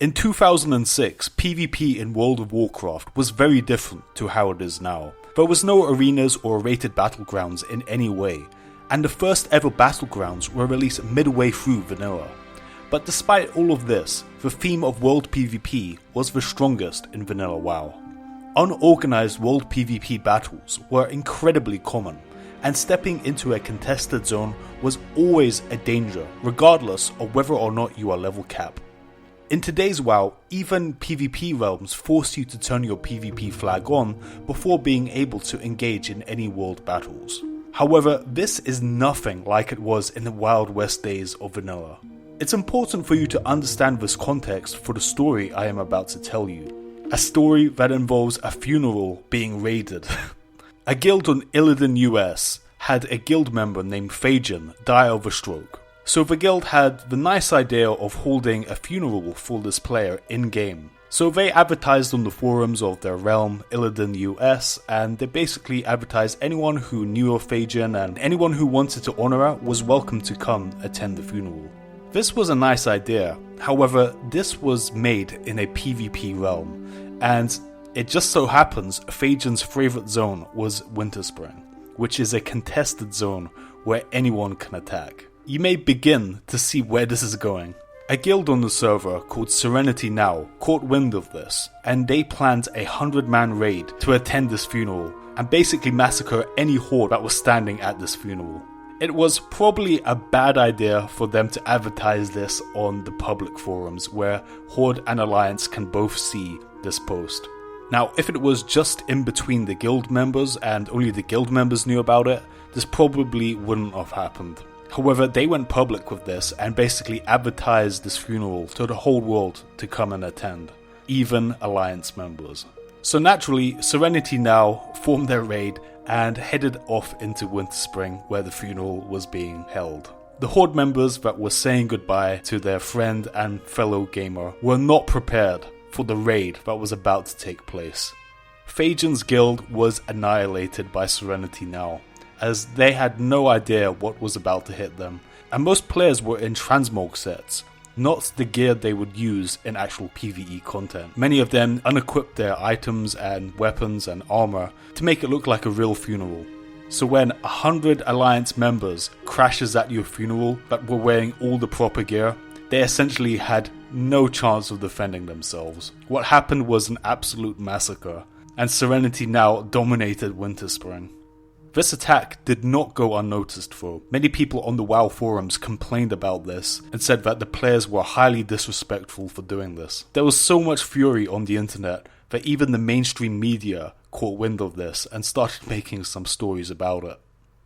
In 2006, PvP in World of Warcraft was very different to how it is now. There was no arenas or rated battlegrounds in any way, and the first ever battlegrounds were released midway through vanilla. But despite all of this, the theme of world PvP was the strongest in vanilla WoW. Unorganized world PvP battles were incredibly common, and stepping into a contested zone was always a danger, regardless of whether or not you are level cap. In today's WoW, even PvP realms force you to turn your PvP flag on before being able to engage in any world battles. However, this is nothing like it was in the Wild West days of vanilla. It's important for you to understand this context for the story I am about to tell you. A story that involves a funeral being raided. A guild on Illidan US had a guild member named Phajin die of a stroke. So the guild had the nice idea of holding a funeral for this player in-game. So they advertised on the forums of their realm, Illidan US, and they basically advertised anyone who knew of Phajin and anyone who wanted to honour her was welcome to come attend the funeral. This was a nice idea, however this was made in a PvP realm, and it just so happens Phajin's favourite zone was Winterspring, which is a contested zone where anyone can attack. You may begin to see where this is going. A guild on the server called Serenity Now caught wind of this, and they planned a 100-man raid to attend this funeral and basically massacre any horde that was standing at this funeral. It was probably a bad idea for them to advertise this on the public forums where Horde and Alliance can both see this post. Now, if it was just in between the guild members and only the guild members knew about it, this probably wouldn't have happened. However, they went public with this and basically advertised this funeral to the whole world to come and attend, even Alliance members. So naturally, Serenity Now formed their raid and headed off into Winterspring where the funeral was being held. The Horde members that were saying goodbye to their friend and fellow gamer were not prepared for the raid that was about to take place. Phajin's guild was annihilated by Serenity Now, as they had no idea what was about to hit them, and most players were in transmog sets, not the gear they would use in actual PvE content. Many of them unequipped their items and weapons and armor to make it look like a real funeral. So when 100 Alliance members crashes at your funeral that were wearing all the proper gear, they essentially had no chance of defending themselves. What happened was an absolute massacre, and Serenity Now dominated Winterspring. This attack did not go unnoticed though. Many people on the WoW forums complained about this and said that the players were highly disrespectful for doing this. There was so much fury on the internet that even the mainstream media caught wind of this and started making some stories about it.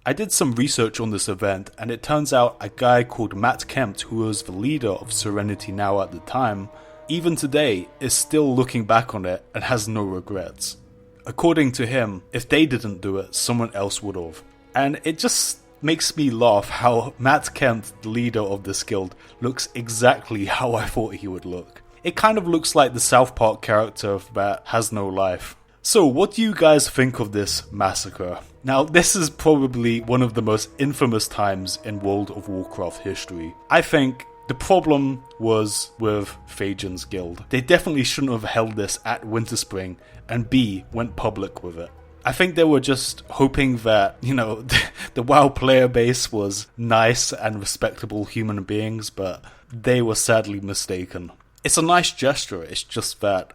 I did some research on this event, and it turns out a guy called Matt Kempt, who was the leader of Serenity Now at the time, even today is still looking back on it and has no regrets. According to him, if they didn't do it, someone else would have. And it just makes me laugh how Matt Kempt, the leader of this guild, looks exactly how I thought he would look. It kind of looks like the South Park character that has no life. So what do you guys think of this massacre? Now, this is probably one of the most infamous times in World of Warcraft history. I think the problem was with Phajin's guild. They definitely shouldn't have held this at Winterspring, and B, went public with it. I think they were just hoping that, the WoW player base was nice and respectable human beings, but they were sadly mistaken. It's a nice gesture, it's just that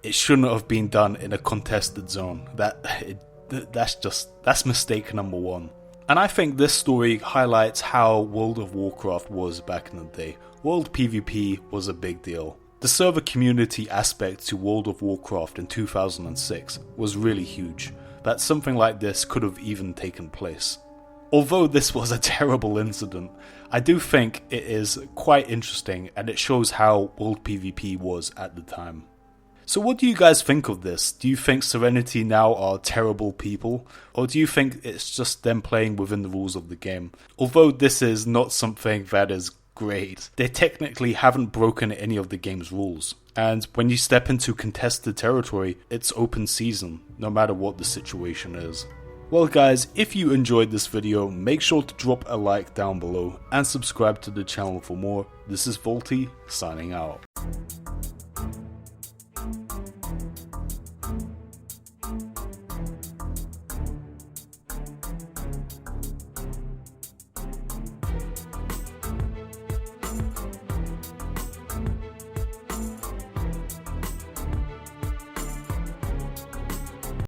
it shouldn't have been done in a contested zone. That's mistake number one. And I think this story highlights how World of Warcraft was back in the day. World PvP was a big deal. The server community aspect to World of Warcraft in 2006 was really huge, that something like this could have even taken place. Although this was a terrible incident, I do think it is quite interesting and it shows how World PvP was at the time. So what do you guys think of this? Do you think Serenity Now are terrible people? Or do you think it's just them playing within the rules of the game? Although this is not something that is great, they technically haven't broken any of the game's rules. And when you step into contested territory, it's open season, no matter what the situation is. Well guys, if you enjoyed this video, make sure to drop a like down below and subscribe to the channel for more. This is Vaulty, signing out.